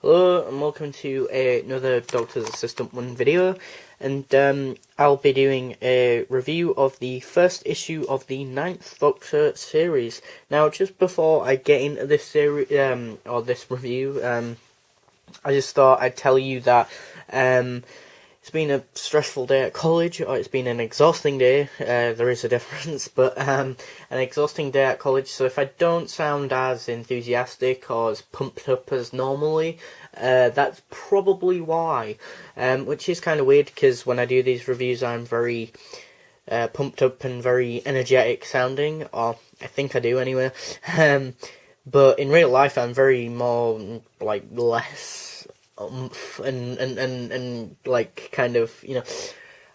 Hello and welcome to another Doctor's Assistant 1 video, and I'll be doing a review of the first issue of the 9th Doctor series. Now, just before I get into this series, or this review, I just thought I'd tell you that it's been a stressful day at college, or it's been an exhausting day. There is a difference, but an exhausting day at college. So if I don't sound as enthusiastic or as pumped up as normally, that's probably why. Which is kind of weird because when I do these reviews, I'm very pumped up and very energetic sounding, or I think I do anyway. But in real life, I'm very more like less. And like kind of, you know,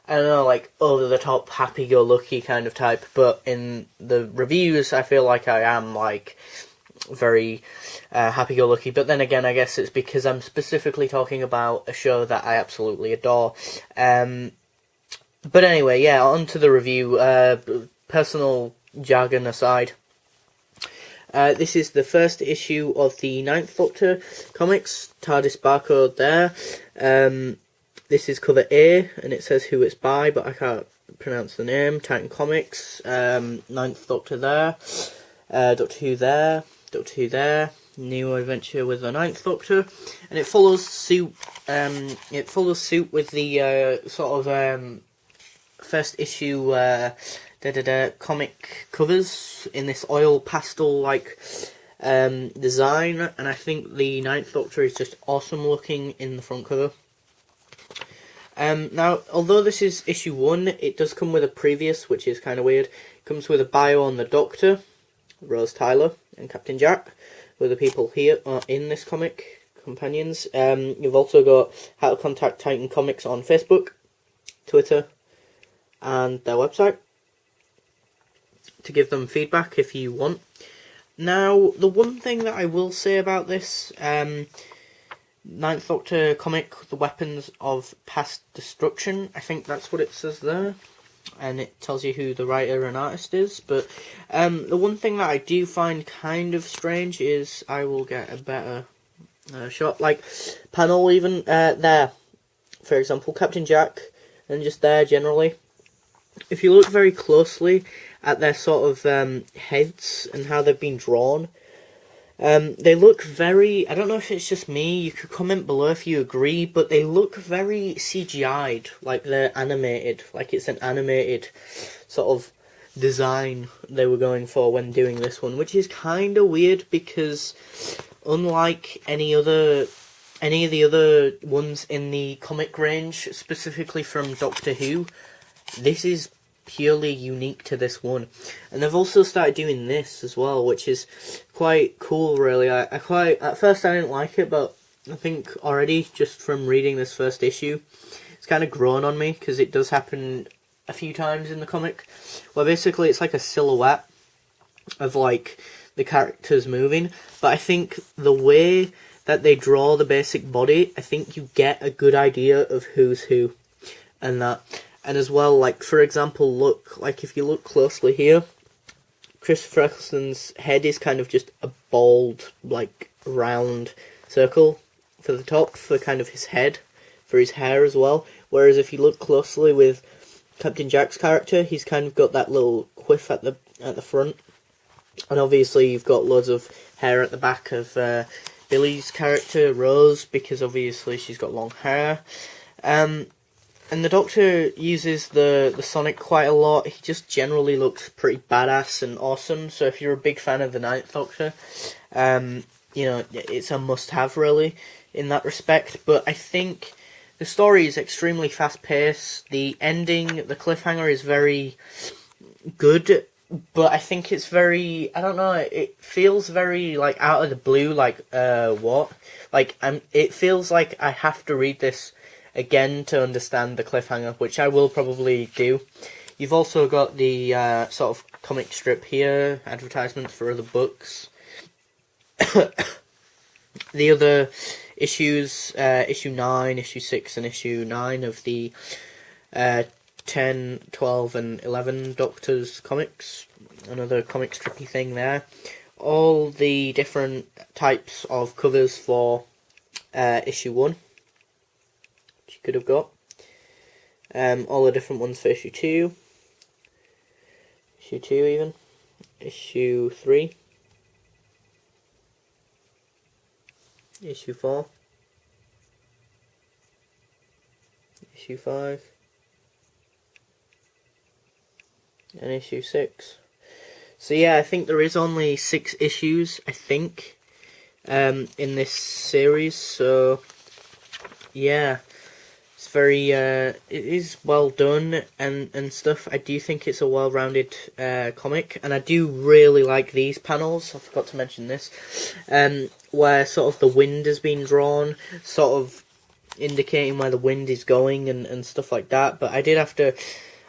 I don't know, like over the top happy-go-lucky kind of type, but in the reviews I feel like I am like very happy-go-lucky. But then again, I guess it's because I'm specifically talking about a show that I absolutely adore. But anyway, yeah, on to the review. Personal jargon aside, this is the first issue of the 9th Doctor comics, TARDIS barcode there. This is cover A, and it says who it's by, but I can't pronounce the name. Titan Comics, 9th Doctor there, Doctor Who there, Doctor Who there, new adventure with the 9th Doctor, and it follows suit. It follows suit with the sort of first issue comic covers in this oil pastel like design, and I think the 9th Doctor is just awesome looking in the front cover. Now, although this is issue 1, it does come with a previous, which is kind of weird. It comes with a bio on the Doctor, Rose Tyler, and Captain Jack, who are the people here in this comic companions. You've also got how to contact Titan Comics on Facebook, Twitter, and their website to give them feedback if you want. Now, the one thing that I will say about this 9th Doctor comic, The Weapons of Past Destruction, I think that's what it says there, and it tells you who the writer and artist is. But the one thing that I do find kind of strange is, I will get a better shot, like panel even, there, for example, Captain Jack, and just there generally. If you look very closely at their sort of heads and how they've been drawn, they look very, I don't know if it's just me, you could comment below if you agree, but they look very CGI'd, like they're animated, like it's an animated sort of design they were going for when doing this one, which is kind of weird because unlike any of the other ones in the comic range, specifically from Doctor Who, this is purely unique to this one. And they've also started doing this as well, which is quite cool, really. I quite, at first I didn't like it, but I think already, just from reading this first issue, it's kind of grown on me, because it does happen a few times in the comic, where basically it's like a silhouette of like the characters moving, but I think the way that they draw the basic body, I think you get a good idea of who's who, and that. And as well, like, for example, look, like, if you look closely here, Christopher Eccleston's head is kind of just a bald, like, round circle for the top, for kind of his head, for his hair as well. Whereas if you look closely with Captain Jack's character, he's kind of got that little quiff at the front. And obviously you've got loads of hair at the back of Billy's character, Rose, because obviously she's got long hair. And the Doctor uses the Sonic quite a lot. He just generally looks pretty badass and awesome. So if you're a big fan of the 9th Doctor, you know, it's a must-have, really, in that respect. But I think the story is extremely fast-paced. The ending, the cliffhanger, is very good. But I think it's very, I don't know, it feels very, like, out of the blue, like, what? Like, it feels like I have to read this again to understand the cliffhanger, which I will probably do. You've also got the sort of comic strip here, advertisements for other books. The other issues, issue 9, issue 6 and issue 9 of the 10, 12 and 11 Doctors comics, another comic strippy thing there. All the different types of covers for issue 1, which you could have got. All the different ones for issue 2, issue 2 even, issue 3, issue 4, issue 5, and issue 6. So yeah, I think there is only 6 issues, I think, in this series, so yeah, it's very, it is well done and stuff. I do think it's a well-rounded comic, and I do really like these panels. I forgot to mention this, where sort of the wind has been drawn, sort of indicating where the wind is going and stuff like that. But I did have to,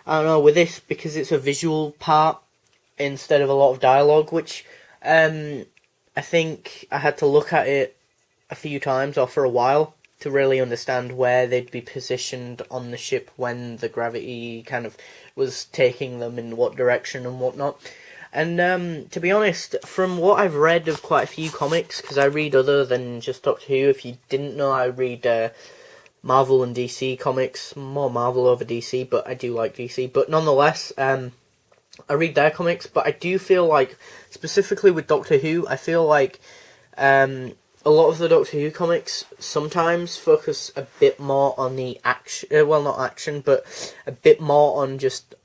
I don't know, with this, because it's a visual part instead of a lot of dialogue, which I think I had to look at it a few times or for a while to really understand where they'd be positioned on the ship when the gravity kind of was taking them in what direction and whatnot. And to be honest, from what I've read of quite a few comics, because I read other than just Doctor Who, if you didn't know, I read Marvel and DC comics, more Marvel over DC, but I do like DC. But nonetheless, I read their comics, but I do feel like, specifically with Doctor Who, I feel like a lot of the Doctor Who comics sometimes focus a bit more on the action, well, not action, but a bit more on just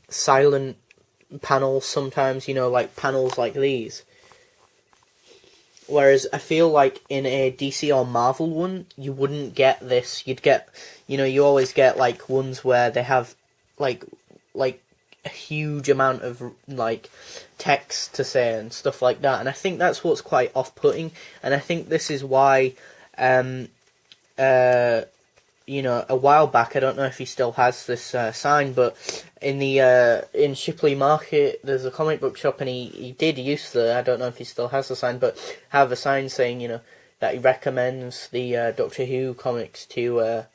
silent panels sometimes, you know, like panels like these. Whereas I feel like in a DC or Marvel one, you wouldn't get this. You'd get, you know, you always get like ones where they have like a huge amount of like text to say and stuff like that, and I think that's what's quite off-putting. And I think this is why, you know, a while back, I don't know if he still has this sign, but in the in Shipley Market, there's a comic book shop, and he did used to, I don't know if he still has the sign, but have a sign saying, you know, that he recommends the Doctor Who comics to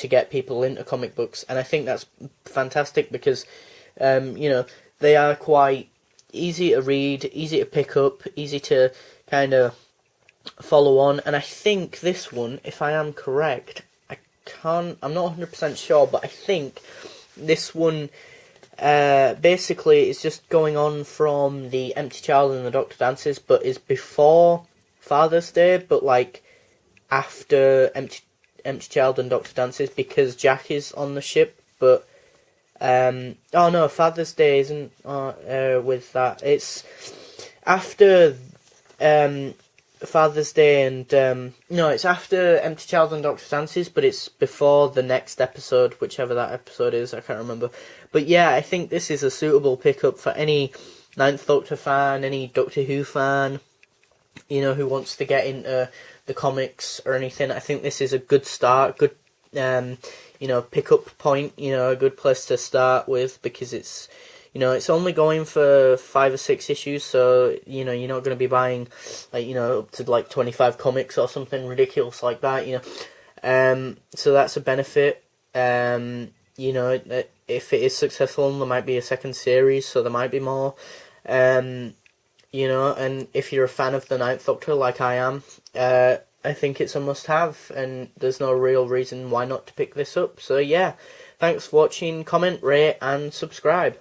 get people into comic books. And I think that's fantastic because, you know, they are quite easy to read, easy to pick up, easy to kind of follow on. And I think this one, if I am correct, I'm not 100% sure, but I think this one basically is just going on from the Empty Child and the Doctor Dances, but is before Father's Day, but like after Empty Child and Doctor Dances, because Jack is on the ship. But oh no, Father's Day isn't with that. It's after Father's Day and no, it's after Empty Child and Doctor Dances, but it's before the next episode, whichever that episode is. I can't remember. But yeah, I think this is a suitable pickup for any Ninth Doctor fan, any Doctor Who fan, you know, who wants to get into the comics or anything. I think this is a good start, good you know, pick-up point, you know, a good place to start with, because it's, you know, it's only going for 5 or 6 issues, so, you know, you're not going to be buying, like, you know, up to, like, 25 comics or something ridiculous like that, you know. So that's a benefit. You know, if it is successful, there might be a second series, so there might be more. You know, and if you're a fan of the Ninth Doctor, like I am, I think it's a must-have, and there's no real reason why not to pick this up. So yeah, thanks for watching, comment, rate, and subscribe.